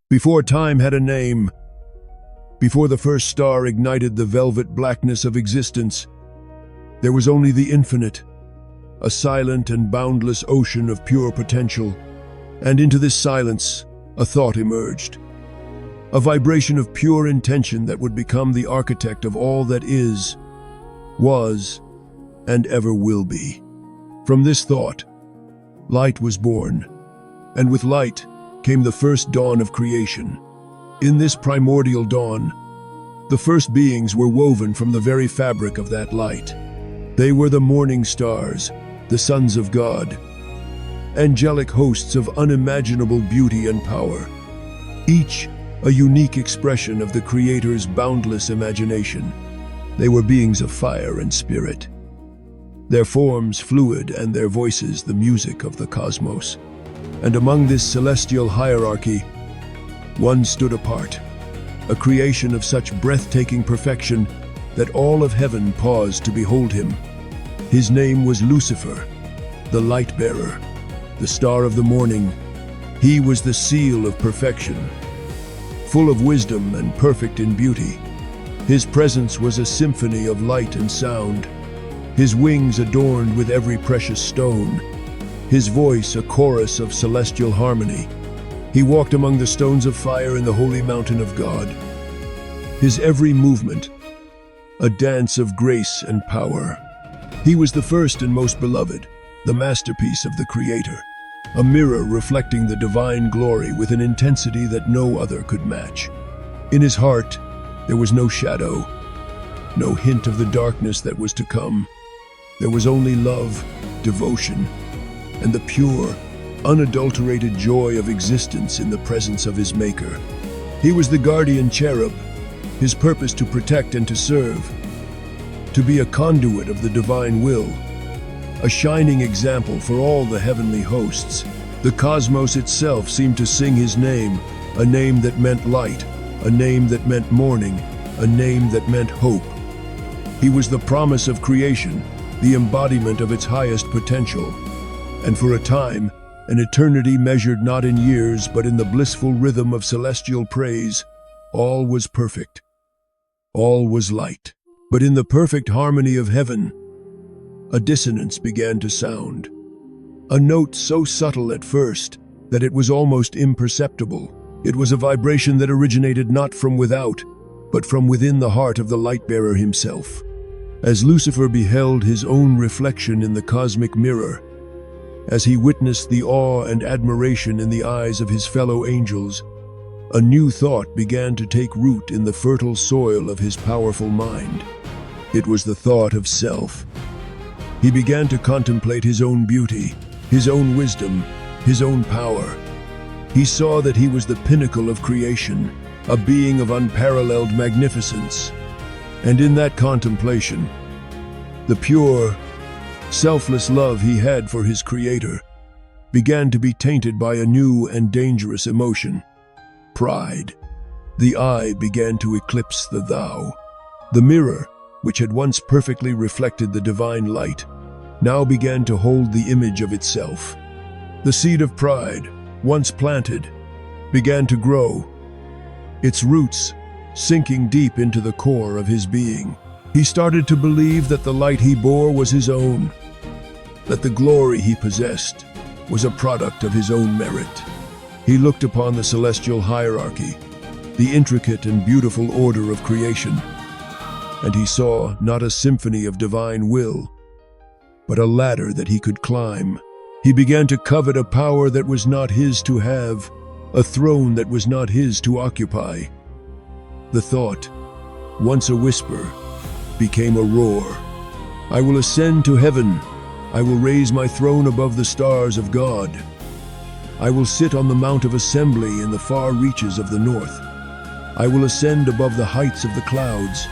Before time had a name, before the first star ignited the velvet blackness of existence, there was only the infinite, a silent and boundless ocean of pure potential. And into this silence, a thought emerged. A vibration of pure intention that would become the architect of all that is, was, and ever will be. From this thought, light was born, and with light came the first dawn of creation. In this primordial dawn, the first beings were woven from the very fabric of that light. They were the morning stars, the sons of God, angelic hosts of unimaginable beauty and power, each a unique expression of the Creator's boundless imagination. They were beings of fire and spirit, their forms fluid and their voices the music of the cosmos. And among this celestial hierarchy, one stood apart, a creation of such breathtaking perfection that all of heaven paused to behold him. His name was Lucifer, the light-bearer, the star of the morning. He was the seal of perfection, full of wisdom and perfect in beauty. His presence was a symphony of light and sound, his wings adorned with every precious stone, his voice a chorus of celestial harmony. He walked among the stones of fire in the holy mountain of God, his every movement a dance of grace and power. He was the first and most beloved, the masterpiece of the Creator, a mirror reflecting the divine glory with an intensity that no other could match. In his heart, there was no shadow, no hint of the darkness that was to come. There was only love, devotion, and the pure, unadulterated joy of existence in the presence of his Maker. He was the guardian cherub, his purpose to protect and to serve, to be a conduit of the divine will, a shining example for all the heavenly hosts. The cosmos itself seemed to sing his name, a name that meant light, a name that meant morning, a name that meant hope. He was the promise of creation, the embodiment of its highest potential. And for a time, an eternity measured not in years but in the blissful rhythm of celestial praise, all was perfect. All was light. But in the perfect harmony of heaven, a dissonance began to sound. A note so subtle at first that it was almost imperceptible. It was a vibration that originated not from without, but from within the heart of the light-bearer himself. As Lucifer beheld his own reflection in the cosmic mirror, as he witnessed the awe and admiration in the eyes of his fellow angels, a new thought began to take root in the fertile soil of his powerful mind. It was the thought of self. He began to contemplate his own beauty, his own wisdom, his own power. He saw that he was the pinnacle of creation, a being of unparalleled magnificence. And in that contemplation, the pure, selfless love he had for his Creator began to be tainted by a new and dangerous emotion: pride. The I began to eclipse the thou. The mirror, which had once perfectly reflected the divine light, now began to hold the image of itself. The seed of pride, once planted, began to grow, its roots sinking deep into the core of his being. He started to believe that the light he bore was his own, that the glory he possessed was a product of his own merit. He looked upon the celestial hierarchy, the intricate and beautiful order of creation, and he saw not a symphony of divine will, but a ladder that he could climb. He began to covet a power that was not his to have, a throne that was not his to occupy. The thought, once a whisper, became a roar. I will ascend to heaven. I will raise my throne above the stars of God. I will sit on the Mount of Assembly in the far reaches of the north. I will ascend above the heights of the clouds.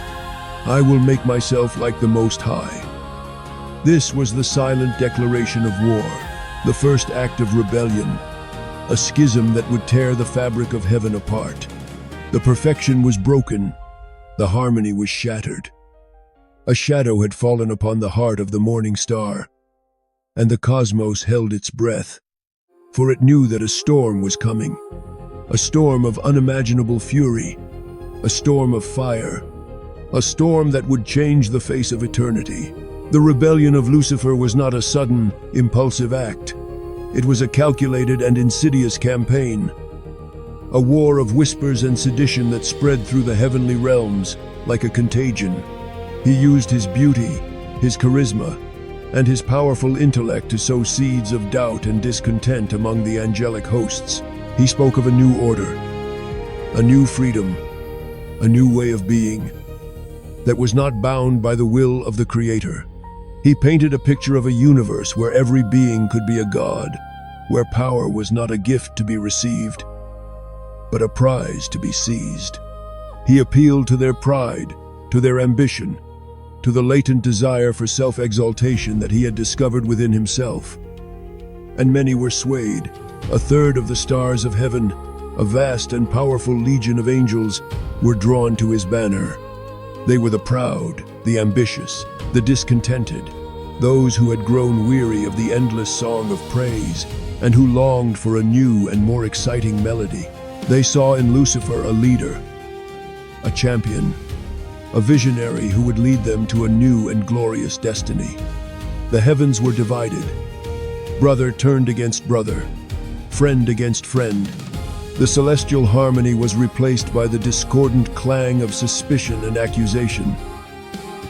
I will make myself like the Most High. This was the silent declaration of war, the first act of rebellion, a schism that would tear the fabric of heaven apart. The perfection was broken, the harmony was shattered. A shadow had fallen upon the heart of the morning star, and the cosmos held its breath, for it knew that a storm was coming. a storm of unimaginable fury, a storm of fire, a storm that would change the face of eternity. The rebellion of Lucifer was not a sudden, impulsive act. It was a calculated and insidious campaign, a war of whispers and sedition that spread through the heavenly realms like a contagion. He used his beauty, his charisma, and his powerful intellect to sow seeds of doubt and discontent among the angelic hosts. He spoke of a new order, a new freedom, a new way of being that was not bound by the will of the Creator. He painted a picture of a universe where every being could be a god, where power was not a gift to be received, but a prize to be seized. He appealed to their pride, to their ambition, to the latent desire for self-exaltation that he had discovered within himself. And many were swayed. A third of the stars of heaven, a vast and powerful legion of angels, were drawn to his banner. They were the proud, the ambitious, the discontented, those who had grown weary of the endless song of praise and who longed for a new and more exciting melody. They saw in Lucifer a leader, a champion, a visionary who would lead them to a new and glorious destiny. The heavens were divided. Brother turned against brother, friend against friend. The celestial harmony was replaced by the discordant clang of suspicion and accusation.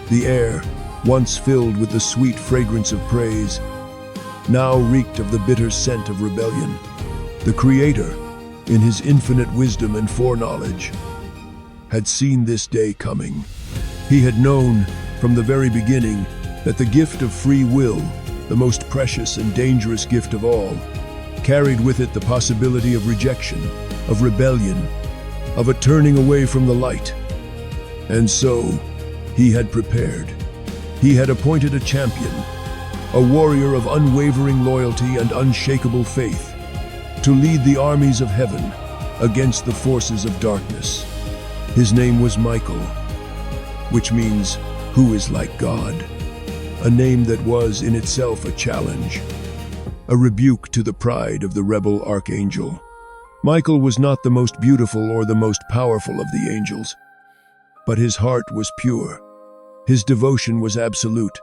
The air, once filled with the sweet fragrance of praise, now reeked of the bitter scent of rebellion. The Creator, in his infinite wisdom and foreknowledge, had seen this day coming. He had known from the very beginning that the gift of free will, the most precious and dangerous gift of all, carried with it the possibility of rejection, of rebellion, of a turning away from the light. And so, he had prepared. He had appointed a champion, a warrior of unwavering loyalty and unshakable faith, to lead the armies of heaven against the forces of darkness. His name was Michael, which means, "Who is like God?" A name that was in itself a challenge, a rebuke to the pride of the rebel archangel. Michael was not the most beautiful or the most powerful of the angels, but his heart was pure, his devotion was absolute,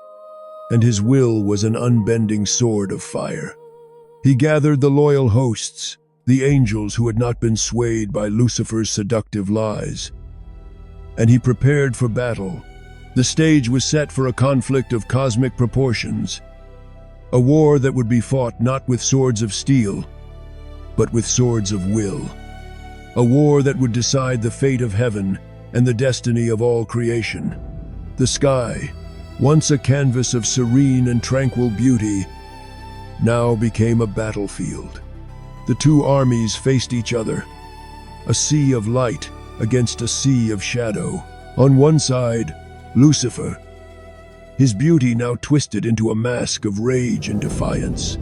and his will was an unbending sword of fire. He gathered the loyal hosts, the angels who had not been swayed by Lucifer's seductive lies, and he prepared for battle. The stage was set for a conflict of cosmic proportions, a war that would be fought not with swords of steel, but with swords of will, a war that would decide the fate of heaven and the destiny of all creation. The sky, once a canvas of serene and tranquil beauty, now became a battlefield. The two armies faced each other, a sea of light against a sea of shadow. On one side, Lucifer, his beauty now twisted into a mask of rage and defiance,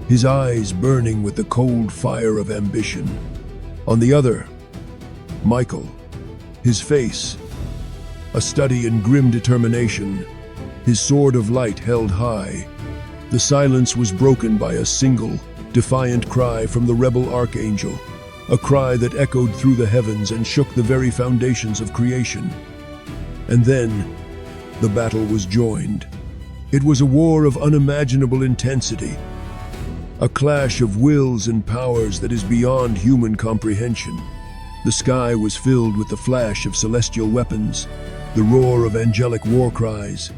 his eyes burning with the cold fire of ambition. On the other, Michael, his face, a study in grim determination, his sword of light held high. The silence was broken by a single, defiant cry from the rebel archangel, a cry that echoed through the heavens and shook the very foundations of creation. And then, the battle was joined. It was a war of unimaginable intensity, a clash of wills and powers that is beyond human comprehension. The sky was filled with the flash of celestial weapons, the roar of angelic war cries,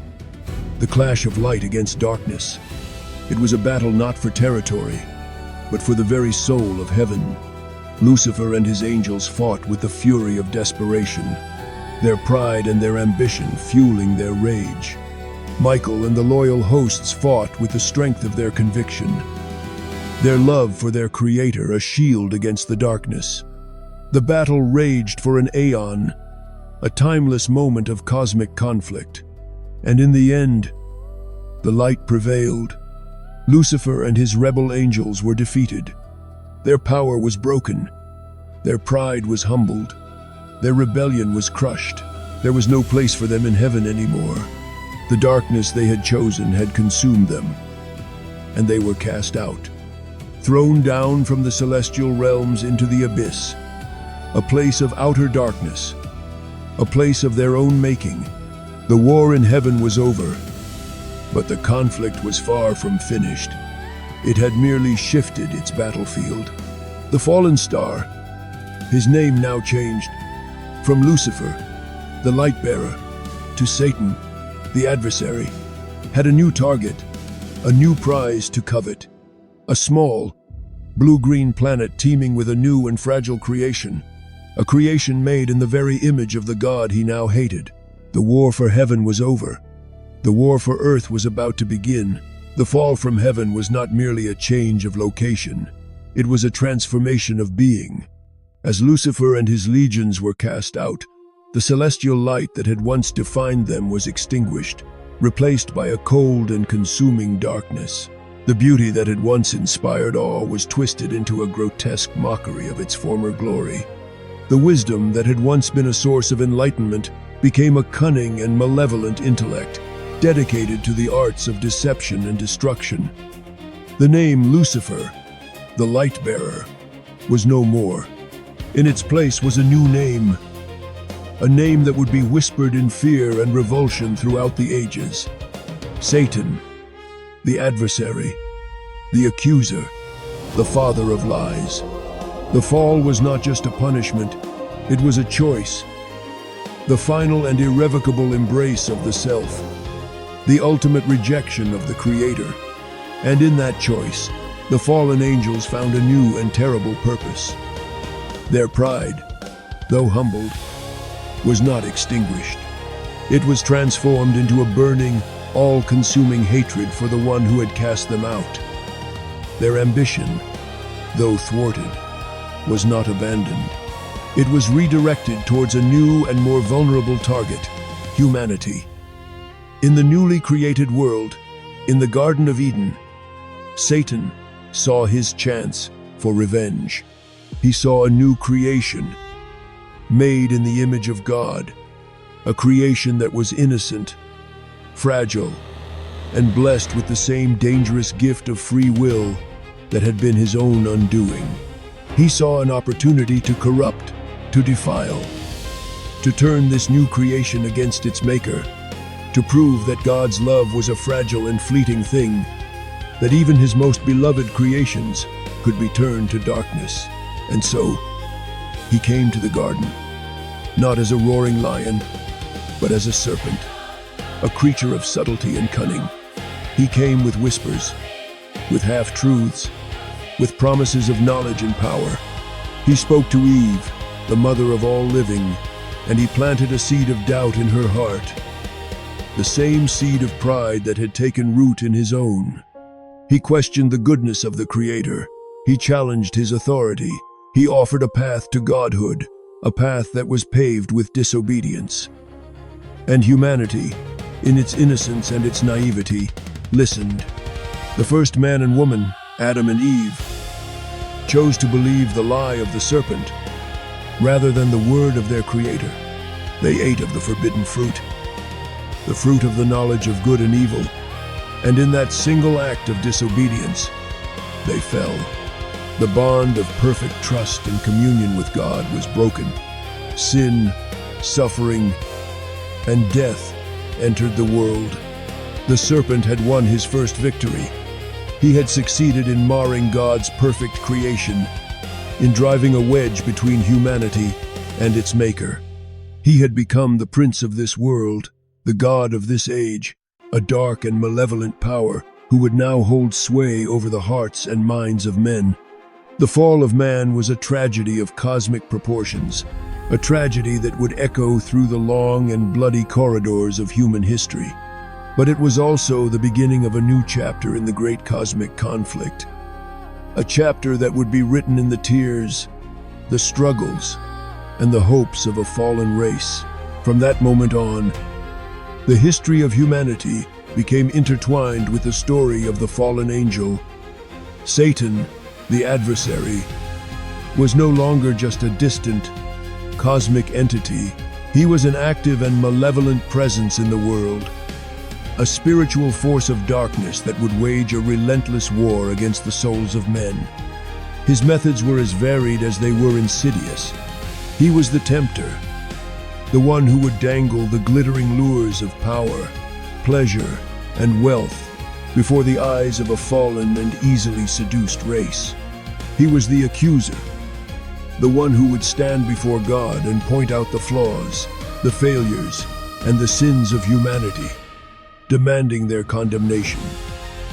the clash of light against darkness. It was a battle not for territory, but for the very soul of heaven. Lucifer and his angels fought with the fury of desperation, their pride and their ambition fueling their rage. Michael and the loyal hosts fought with the strength of their conviction, their love for their Creator a shield against the darkness. The battle raged for an aeon, a timeless moment of cosmic conflict. And in the end, the light prevailed. Lucifer and his rebel angels were defeated. Their power was broken. Their pride was humbled. Their rebellion was crushed. There was no place for them in heaven anymore. The darkness they had chosen had consumed them, and they were cast out. thrown down from the celestial realms into the abyss, a place of outer darkness, a place of their own making. The war in heaven was over, but the conflict was far from finished. It had merely shifted its battlefield. The fallen star, his name now changed, from Lucifer, the light bearer, to Satan, the adversary, had a new target, a new prize to covet. A small, blue-green planet teeming with a new and fragile creation, a creation made in the very image of the God he now hated. The war for heaven was over. The war for earth was about to begin. The fall from heaven was not merely a change of location. It was a transformation of being. As Lucifer and his legions were cast out, the celestial light that had once defined them was extinguished, replaced by a cold and consuming darkness. The beauty that had once inspired awe was twisted into a grotesque mockery of its former glory. The wisdom that had once been a source of enlightenment became a cunning and malevolent intellect, dedicated to the arts of deception and destruction. The name Lucifer, the light bearer, was no more. In its place was a new name, a name that would be whispered in fear and revulsion throughout the ages. Satan, the adversary, the accuser, the father of lies. The fall was not just a punishment, it was a choice. The final and irrevocable embrace of the self, the ultimate rejection of the Creator. And in that choice, the fallen angels found a new and terrible purpose. Their pride, though humbled, was not extinguished. It was transformed into a burning, all-consuming hatred for the one who had cast them out. Their ambition, though thwarted, was not abandoned. It was redirected towards a new and more vulnerable target, humanity. In the newly created world, in the Garden of Eden, Satan saw his chance for revenge. He saw a new creation, made in the image of God, a creation that was innocent, fragile, and blessed with the same dangerous gift of free will that had been his own undoing. He saw an opportunity to corrupt, to defile, to turn this new creation against its maker, to prove that God's love was a fragile and fleeting thing, that even his most beloved creations could be turned to darkness. And so, he came to the garden, not as a roaring lion, but as a serpent, a creature of subtlety and cunning. He came with whispers, with half-truths, with promises of knowledge and power. He spoke to Eve, the mother of all living, and he planted a seed of doubt in her heart, the same seed of pride that had taken root in his own. He questioned the goodness of the Creator. He challenged his authority. He offered a path to godhood, a path that was paved with disobedience. And humanity, in its innocence and its naivety, listened. The first man and woman, Adam and Eve, chose to believe the lie of the serpent rather than the word of their Creator. They ate of the forbidden fruit, the fruit of the knowledge of good and evil, and in that single act of disobedience, they fell. The bond of perfect trust and communion with God was broken. Sin, suffering, and death entered the world. The serpent had won his first victory. He had succeeded in marring God's perfect creation, in driving a wedge between humanity and its maker. He had become the prince of this world, the god of this age, a dark and malevolent power who would now hold sway over the hearts and minds of men. The fall of man was a tragedy of cosmic proportions, a tragedy that would echo through the long and bloody corridors of human history. But it was also the beginning of a new chapter in the great cosmic conflict, a chapter that would be written in the tears, the struggles, and the hopes of a fallen race. From that moment on, the history of humanity became intertwined with the story of the fallen angel. Satan, the adversary, was no longer just a distant, cosmic entity. He was an active and malevolent presence in the world, a spiritual force of darkness that would wage a relentless war against the souls of men. His methods were as varied as they were insidious. He was the tempter, the one who would dangle the glittering lures of power, pleasure, and wealth before the eyes of a fallen and easily seduced race. He was the accuser, the one who would stand before God and point out the flaws, the failures, and the sins of humanity, demanding their condemnation.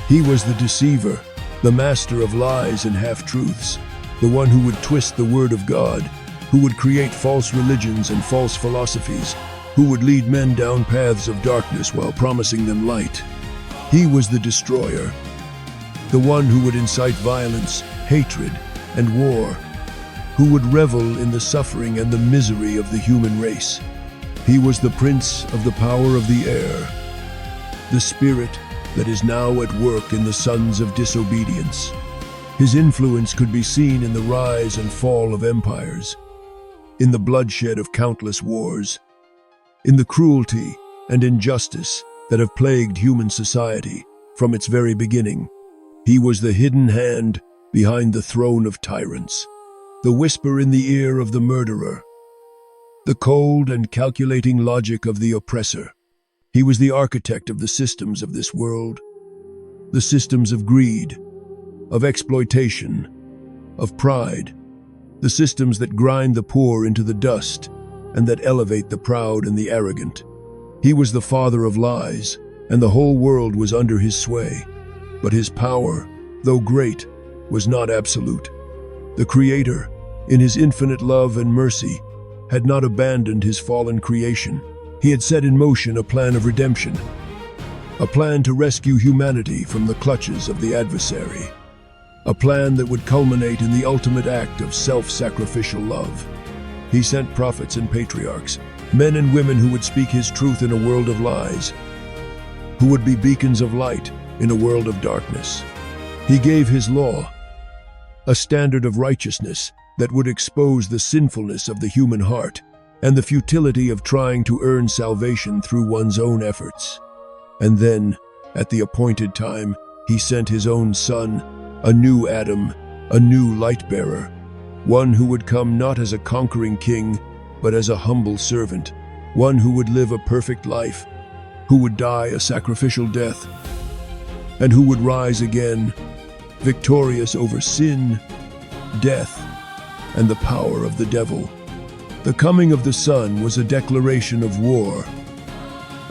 He was the deceiver, the master of lies and half-truths, the one who would twist the word of God, who would create false religions and false philosophies, who would lead men down paths of darkness while promising them light. He was the destroyer, the one who would incite violence, hatred, and war, who would revel in the suffering and the misery of the human race. He was the prince of the power of the air, the spirit that is now at work in the sons of disobedience. His influence could be seen in the rise and fall of empires, in the bloodshed of countless wars, in the cruelty and injustice that have plagued human society from its very beginning. He was the hidden hand behind the throne of tyrants, the whisper in the ear of the murderer, the cold and calculating logic of the oppressor. He was the architect of the systems of this world, the systems of greed, of exploitation, of pride, the systems that grind the poor into the dust and that elevate the proud and the arrogant. He was the father of lies, and the whole world was under his sway. But his power, though great, was not absolute. The Creator, in his infinite love and mercy, had not abandoned his fallen creation. He had set in motion a plan of redemption, a plan to rescue humanity from the clutches of the adversary, a plan that would culminate in the ultimate act of self-sacrificial love. He sent prophets and patriarchs, men and women who would speak his truth in a world of lies, who would be beacons of light in a world of darkness. He gave his law, a standard of righteousness that would expose the sinfulness of the human heart and the futility of trying to earn salvation through one's own efforts. And then, at the appointed time, he sent his own Son, a new Adam, a new light-bearer, one who would come not as a conquering king, but as a humble servant, one who would live a perfect life, who would die a sacrificial death, and who would rise again, victorious over sin, death, and the power of the devil. The coming of the Son was a declaration of war,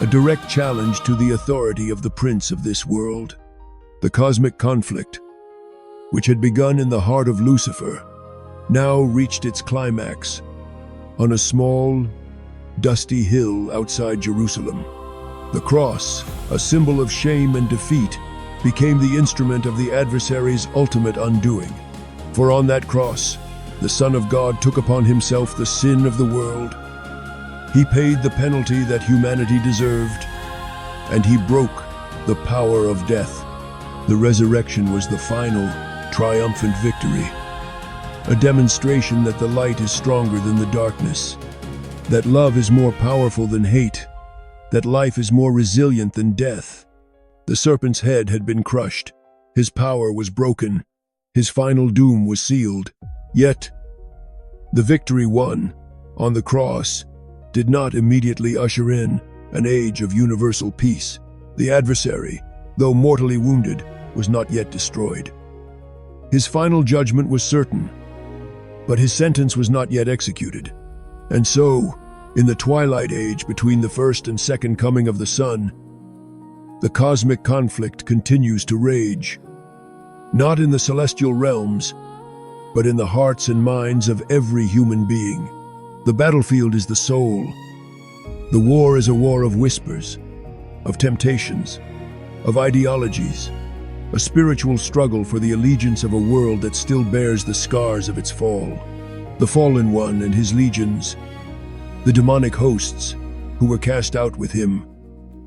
a direct challenge to the authority of the prince of this world. The cosmic conflict, which had begun in the heart of Lucifer, now reached its climax on a small, dusty hill outside Jerusalem. The cross, a symbol of shame and defeat, became the instrument of the adversary's ultimate undoing. For on that cross, the Son of God took upon himself the sin of the world. He paid the penalty that humanity deserved, and he broke the power of death. The resurrection was the final, triumphant victory, a demonstration that the light is stronger than the darkness, that love is more powerful than hate, that life is more resilient than death. The serpent's head had been crushed, his power was broken, his final doom was sealed. Yet, the victory won on the cross did not immediately usher in an age of universal peace. The adversary, though mortally wounded, was not yet destroyed. His final judgment was certain, but his sentence was not yet executed. And so, in the twilight age between the first and second coming of the Son, the cosmic conflict continues to rage, not in the celestial realms, but in the hearts and minds of every human being. The battlefield is the soul. The war is a war of whispers, of temptations, of ideologies, a spiritual struggle for the allegiance of a world that still bears the scars of its fall. The fallen one and his legions, the demonic hosts who were cast out with him,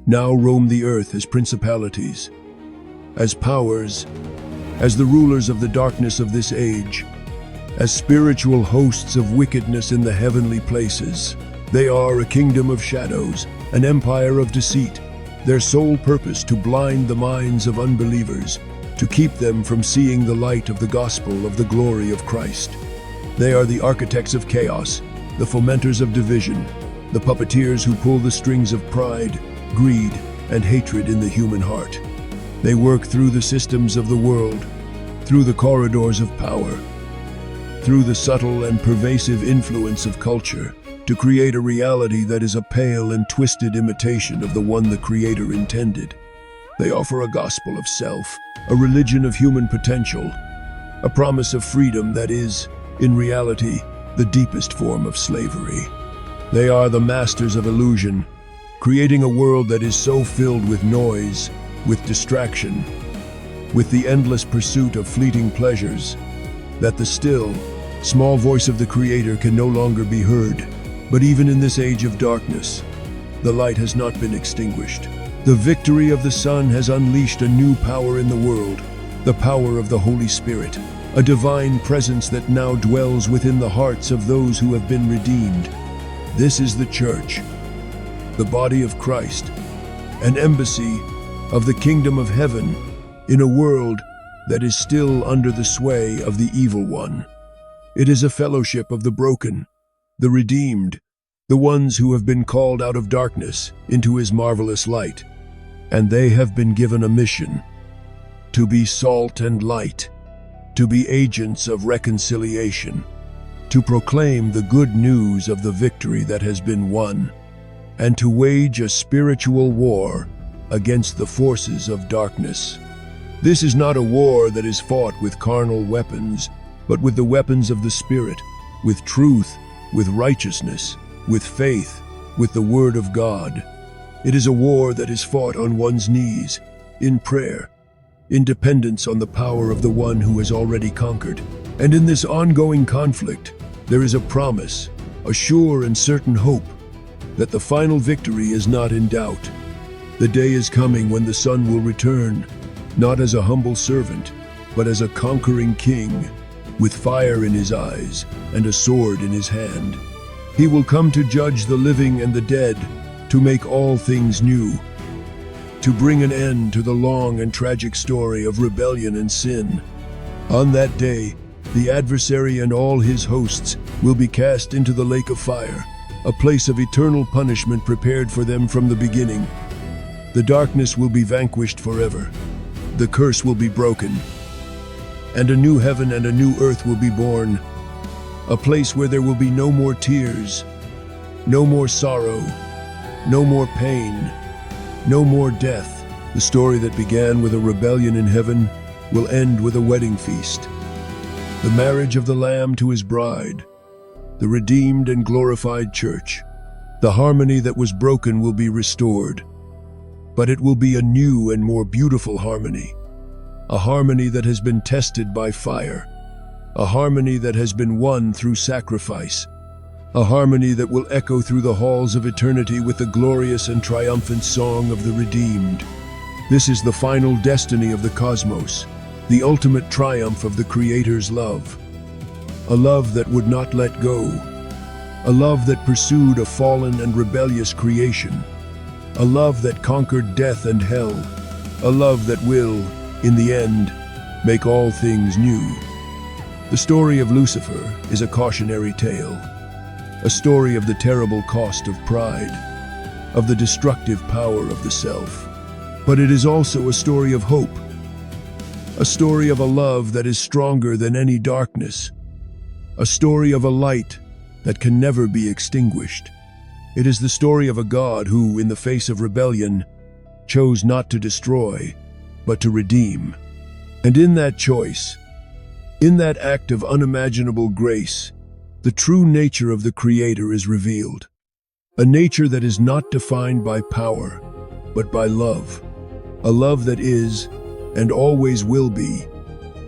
now roam the earth as principalities, as powers, as the rulers of the darkness of this age, as spiritual hosts of wickedness in the heavenly places. They are a kingdom of shadows, an empire of deceit, their sole purpose to blind the minds of unbelievers, to keep them from seeing the light of the gospel of the glory of Christ. They are the architects of chaos, the fomenters of division, the puppeteers who pull the strings of pride, greed, and hatred in the human heart. They work through the systems of the world, through the corridors of power, through the subtle and pervasive influence of culture, to create a reality that is a pale and twisted imitation of the one the Creator intended. They offer a gospel of self, a religion of human potential, a promise of freedom that is, in reality, the deepest form of slavery. They are the masters of illusion, creating a world that is so filled with noise, with distraction, with the endless pursuit of fleeting pleasures, that the still, small voice of the Creator can no longer be heard. But even in this age of darkness, the light has not been extinguished. The victory of the Son has unleashed a new power in the world, the power of the Holy Spirit, a divine presence that now dwells within the hearts of those who have been redeemed. This is the Church, the body of Christ, an embassy of the kingdom of heaven in a world that is still under the sway of the evil one. It is a fellowship of the broken, the redeemed, the ones who have been called out of darkness into his marvelous light. And they have been given a mission: to be salt and light, to be agents of reconciliation, to proclaim the good news of the victory that has been won, and to wage a spiritual war against the forces of darkness. This is not a war that is fought with carnal weapons, but with the weapons of the Spirit, with truth, with righteousness, with faith, with the Word of God. It is a war that is fought on one's knees, in prayer, in dependence on the power of the one who has already conquered. And in this ongoing conflict, there is a promise, a sure and certain hope, that the final victory is not in doubt. The day is coming when the Son will return, not as a humble servant, but as a conquering king, with fire in his eyes and a sword in his hand. He will come to judge the living and the dead, to make all things new, to bring an end to the long and tragic story of rebellion and sin. On that day, the adversary and all his hosts will be cast into the lake of fire, a place of eternal punishment prepared for them from the beginning. The darkness will be vanquished forever. The curse will be broken, and a new heaven and a new earth will be born, a place where there will be no more tears, no more sorrow, no more pain, no more death. The story that began with a rebellion in heaven will end with a wedding feast. The marriage of the Lamb to his bride, the redeemed and glorified church. The harmony that was broken will be restored, but it will be a new and more beautiful harmony, a harmony that has been tested by fire, a harmony that has been won through sacrifice, a harmony that will echo through the halls of eternity with the glorious and triumphant song of the redeemed. This is the final destiny of the cosmos, the ultimate triumph of the Creator's love. A love that would not let go, a love that pursued a fallen and rebellious creation, a love that conquered death and hell, a love that will, in the end, make all things new. The story of Lucifer is a cautionary tale, a story of the terrible cost of pride, of the destructive power of the self. But it is also a story of hope, a story of a love that is stronger than any darkness, a story of a light that can never be extinguished. It is the story of a God who, in the face of rebellion, chose not to destroy, but to redeem. And in that choice, in that act of unimaginable grace, the true nature of the Creator is revealed. A nature that is not defined by power, but by love. A love that is, and always will be,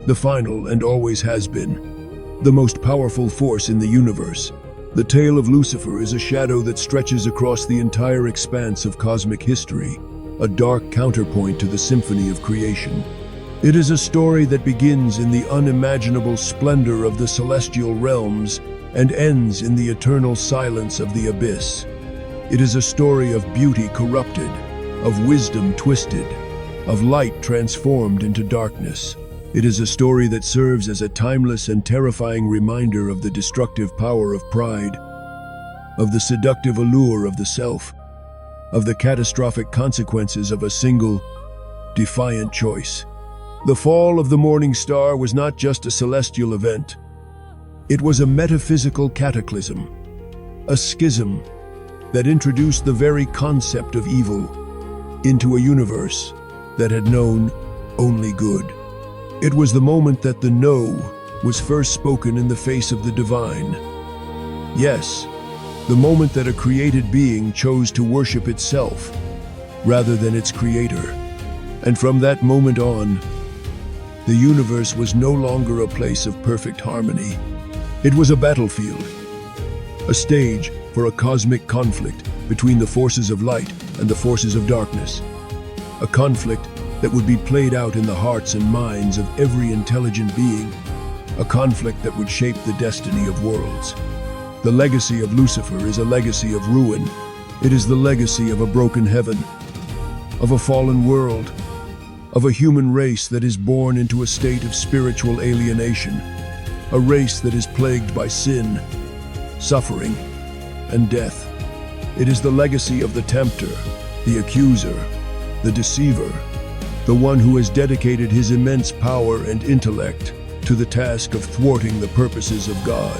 the final and always has been, the most powerful force in the universe. The tale of Lucifer is a shadow that stretches across the entire expanse of cosmic history, a dark counterpoint to the symphony of creation. It is a story that begins in the unimaginable splendor of the celestial realms and ends in the eternal silence of the abyss. It is a story of beauty corrupted, of wisdom twisted, of light transformed into darkness. It is a story that serves as a timeless and terrifying reminder of the destructive power of pride, of the seductive allure of the self, of the catastrophic consequences of a single, defiant choice. The fall of the morning star was not just a celestial event. It was a metaphysical cataclysm, a schism that introduced the very concept of evil into a universe that had known only good. It was the moment that the no was first spoken in the face of the divine. Yes, the moment that a created being chose to worship itself rather than its creator. And from that moment on, the universe was no longer a place of perfect harmony. It was a battlefield, a stage for a cosmic conflict between the forces of light and the forces of darkness. A conflict that would be played out in the hearts and minds of every intelligent being. A conflict that would shape the destiny of worlds. The legacy of Lucifer is a legacy of ruin. It is the legacy of a broken heaven, of a fallen world, of a human race that is born into a state of spiritual alienation, a race that is plagued by sin, suffering, and death. It is the legacy of the tempter, the accuser, the deceiver, the one who has dedicated his immense power and intellect to the task of thwarting the purposes of God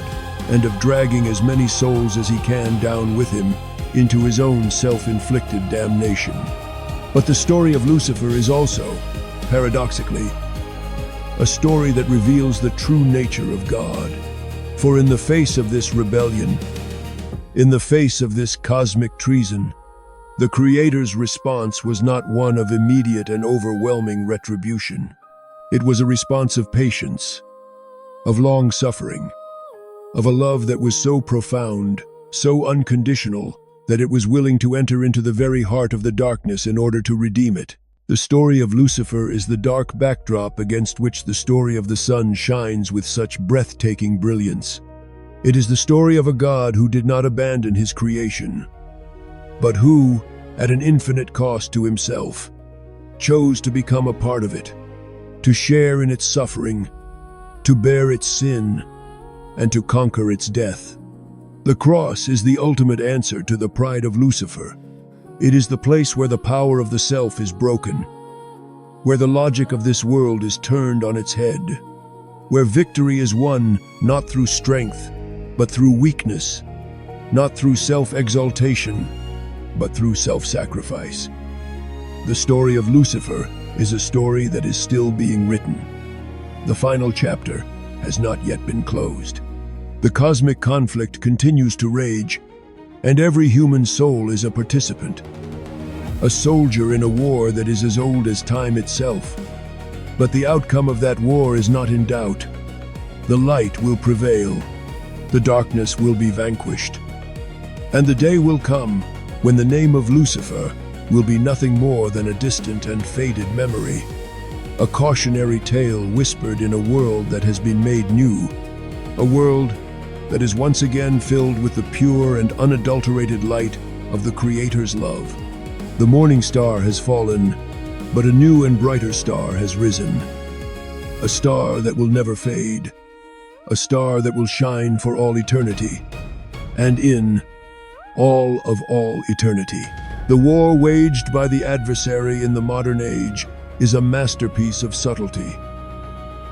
and of dragging as many souls as he can down with him into his own self-inflicted damnation. But the story of Lucifer is also, paradoxically, a story that reveals the true nature of God. For in the face of this rebellion, in the face of this cosmic treason, the Creator's response was not one of immediate and overwhelming retribution. It was a response of patience, of long suffering, of a love that was so profound, so unconditional, that it was willing to enter into the very heart of the darkness in order to redeem it. The story of Lucifer is the dark backdrop against which the story of the sun shines with such breathtaking brilliance. It is the story of a God who did not abandon his creation, but who, at an infinite cost to himself, chose to become a part of it, to share in its suffering, to bear its sin, and to conquer its death. The cross is the ultimate answer to the pride of Lucifer. It is the place where the power of the self is broken, where the logic of this world is turned on its head, where victory is won not through strength, but through weakness, not through self-exaltation, but through self-sacrifice. The story of Lucifer is a story that is still being written. The final chapter has not yet been closed. The cosmic conflict continues to rage, and every human soul is a participant, a soldier in a war that is as old as time itself. But the outcome of that war is not in doubt. The light will prevail, the darkness will be vanquished, and the day will come when the name of Lucifer will be nothing more than a distant and faded memory, a cautionary tale whispered in a world that has been made new, a world that is once again filled with the pure and unadulterated light of the Creator's love. The morning star has fallen, but a new and brighter star has risen, a star that will never fade, a star that will shine for all eternity, and in all eternity. The war waged by the adversary in the modern age is a masterpiece of subtlety,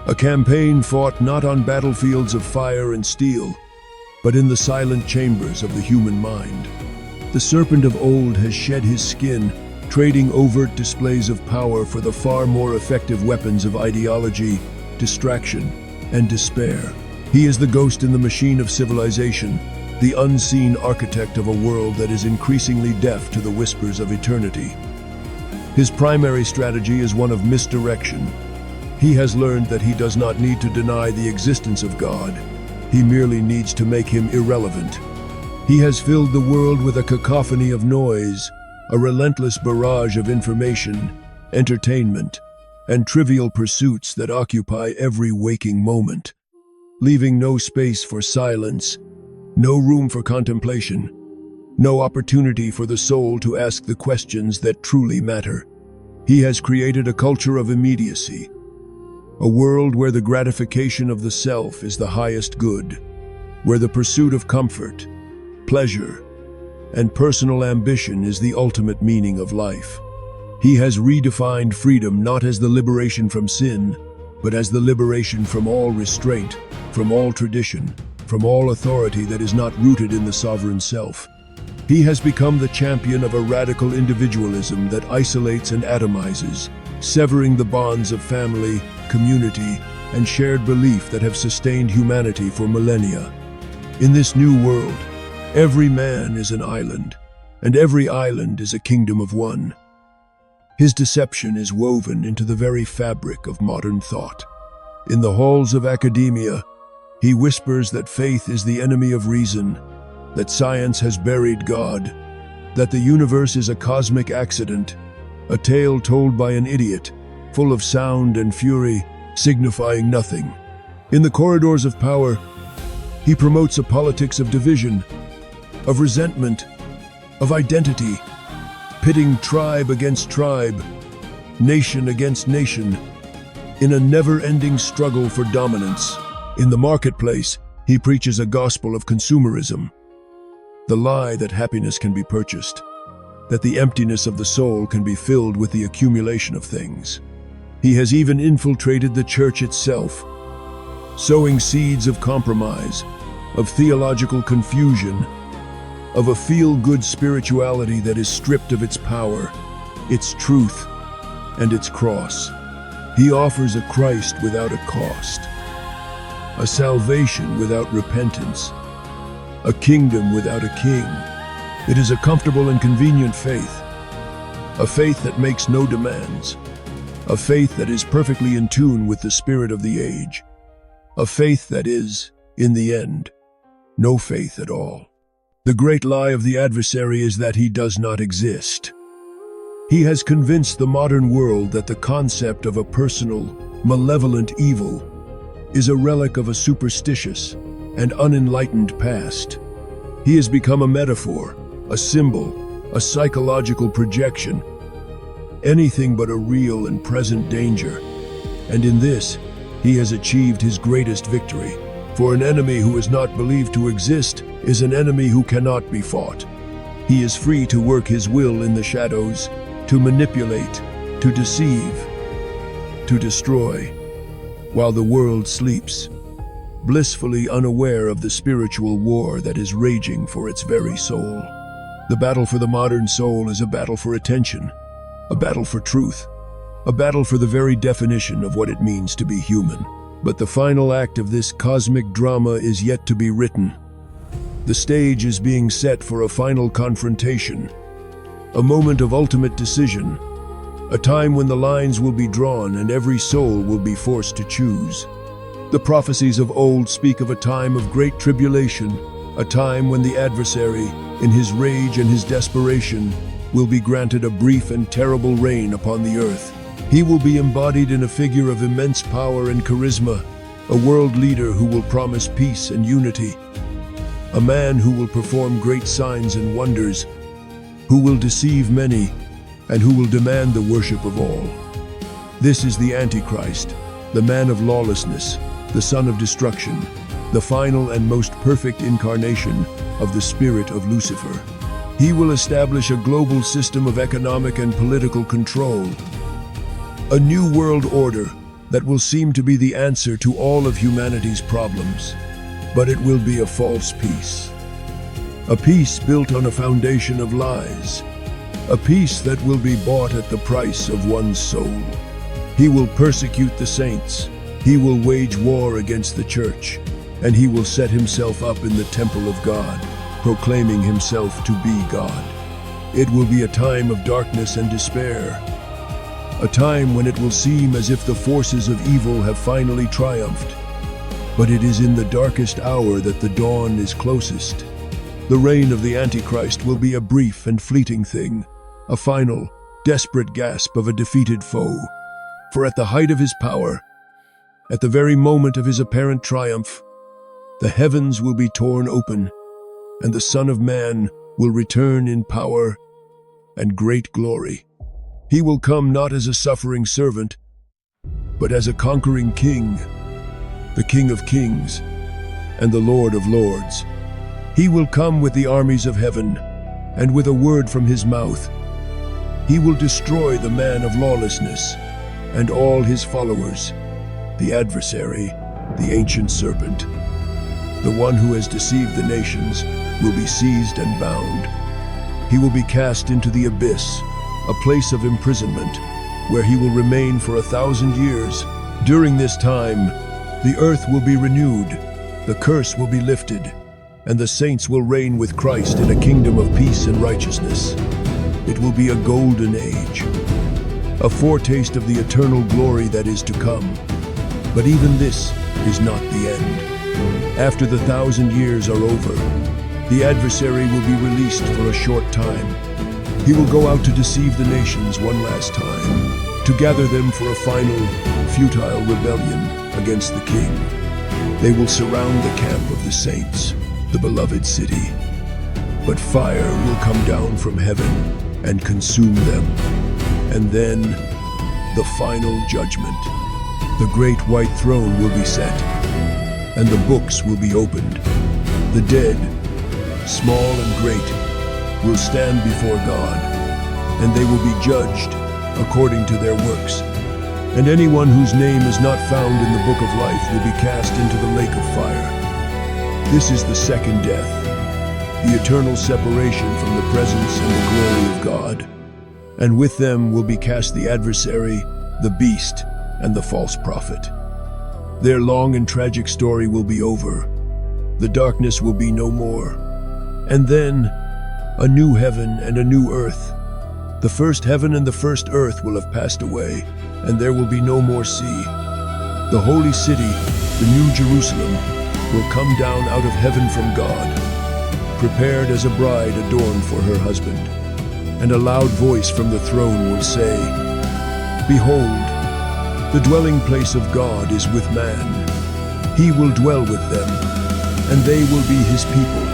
a campaign fought not on battlefields of fire and steel, but in the silent chambers of the human mind. The serpent of old has shed his skin, trading overt displays of power for the far more effective weapons of ideology, distraction, and despair. He is the ghost in the machine of civilization, the unseen architect of a world that is increasingly deaf to the whispers of eternity. His primary strategy is one of misdirection. He has learned that he does not need to deny the existence of God. He merely needs to make him irrelevant. He has filled the world with a cacophony of noise, a relentless barrage of information, entertainment, and trivial pursuits that occupy every waking moment, leaving no space for silence, no room for contemplation, no opportunity for the soul to ask the questions that truly matter. He has created a culture of immediacy, a world where the gratification of the self is the highest good, where the pursuit of comfort, pleasure, and personal ambition is the ultimate meaning of life. He has redefined freedom not as the liberation from sin, but as the liberation from all restraint, from all tradition, from all authority that is not rooted in the sovereign self. He has become the champion of a radical individualism that isolates and atomizes, severing the bonds of family, community, and shared belief that have sustained humanity for millennia. In this new world, every man is an island, and every island is a kingdom of one. His deception is woven into the very fabric of modern thought. In the halls of academia, he whispers that faith is the enemy of reason, that science has buried God, that the universe is a cosmic accident, a tale told by an idiot, full of sound and fury, signifying nothing. In the corridors of power, he promotes a politics of division, of resentment, of identity, pitting tribe against tribe, nation against nation, in a never-ending struggle for dominance. In the marketplace, he preaches a gospel of consumerism, the lie that happiness can be purchased, that the emptiness of the soul can be filled with the accumulation of things. He has even infiltrated the church itself, sowing seeds of compromise, of theological confusion, of a feel-good spirituality that is stripped of its power, its truth, and its cross. He offers a Christ without a cost, a salvation without repentance, a kingdom without a king. It is a comfortable and convenient faith, a faith that makes no demands, a faith that is perfectly in tune with the spirit of the age, a faith that is, in the end, no faith at all. The great lie of the adversary is that he does not exist. He has convinced the modern world that the concept of a personal, malevolent evil is a relic of a superstitious and unenlightened past. He has become a metaphor, a symbol, a psychological projection, anything but a real and present danger. And in this, he has achieved his greatest victory. For an enemy who is not believed to exist is an enemy who cannot be fought. He is free to work his will in the shadows, to manipulate, to deceive, to destroy, while the world sleeps, blissfully unaware of the spiritual war that is raging for its very soul. The battle for the modern soul is a battle for attention, a battle for truth, a battle for the very definition of what it means to be human. But the final act of this cosmic drama is yet to be written. The stage is being set for a final confrontation, a moment of ultimate decision, a time when the lines will be drawn and every soul will be forced to choose. The prophecies of old speak of a time of great tribulation, a time when the adversary, in his rage and his desperation, will be granted a brief and terrible reign upon the earth. He will be embodied in a figure of immense power and charisma, a world leader who will promise peace and unity, a man who will perform great signs and wonders, who will deceive many, and who will demand the worship of all. This is the Antichrist, the man of lawlessness, the son of destruction, the final and most perfect incarnation of the spirit of Lucifer. He will establish a global system of economic and political control, a new world order that will seem to be the answer to all of humanity's problems. But it will be a false peace. A peace built on a foundation of lies. A peace that will be bought at the price of one's soul. He will persecute the saints. He will wage war against the church. And he will set himself up in the temple of God, proclaiming himself to be God. It will be a time of darkness and despair. A time when it will seem as if the forces of evil have finally triumphed. But it is in the darkest hour that the dawn is closest. The reign of the Antichrist will be a brief and fleeting thing, a final, desperate gasp of a defeated foe. For at the height of his power, at the very moment of his apparent triumph, the heavens will be torn open, and the Son of Man will return in power and great glory. He will come not as a suffering servant, but as a conquering king, the King of Kings and the Lord of Lords. He will come with the armies of heaven, and with a word from his mouth, he will destroy the man of lawlessness and all his followers, the adversary, the ancient serpent. The one who has deceived the nations will be seized and bound. He will be cast into the abyss, a place of imprisonment, where he will remain for 1,000 years. During this time, the earth will be renewed, the curse will be lifted, and the saints will reign with Christ in a kingdom of peace and righteousness. It will be a golden age, a foretaste of the eternal glory that is to come. But even this is not the end. After the 1,000 years are over, the adversary will be released for a short time. He will go out to deceive the nations one last time, to gather them for a final, futile rebellion against the king. They will surround the camp of the saints, the beloved city. But fire will come down from heaven and consume them. And then, the final judgment. The great white throne will be set, and the books will be opened. The dead, small and great, will stand before God, and they will be judged according to their works. And anyone whose name is not found in the book of life will be cast into the lake of fire. This is the second death, the eternal separation from the presence and the glory of God. And with them will be cast the adversary, the beast, and the false prophet. Their long and tragic story will be over. The darkness will be no more. And then, a new heaven and a new earth. The first heaven and the first earth will have passed away, and there will be no more sea. The holy city, the new Jerusalem, will come down out of heaven from God, prepared as a bride adorned for her husband. And a loud voice from the throne will say, "Behold, the dwelling place of God is with man. He will dwell with them, and they will be his people,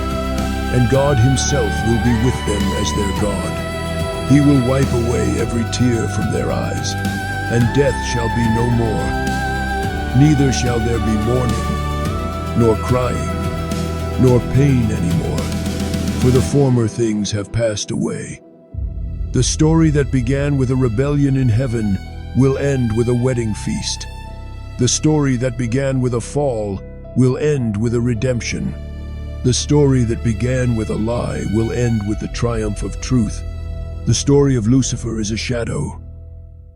and God himself will be with them as their God. He will wipe away every tear from their eyes, and death shall be no more. Neither shall there be mourning, nor crying, nor pain anymore, for the former things have passed away." The story that began with a rebellion in heaven will end with a wedding feast. The story that began with a fall will end with a redemption. The story that began with a lie will end with the triumph of truth. The story of Lucifer is a shadow,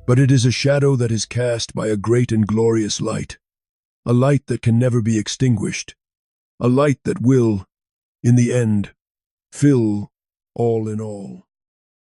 but it is a shadow that is cast by a great and glorious light, a light that can never be extinguished, a light that will, in the end, fill all in all.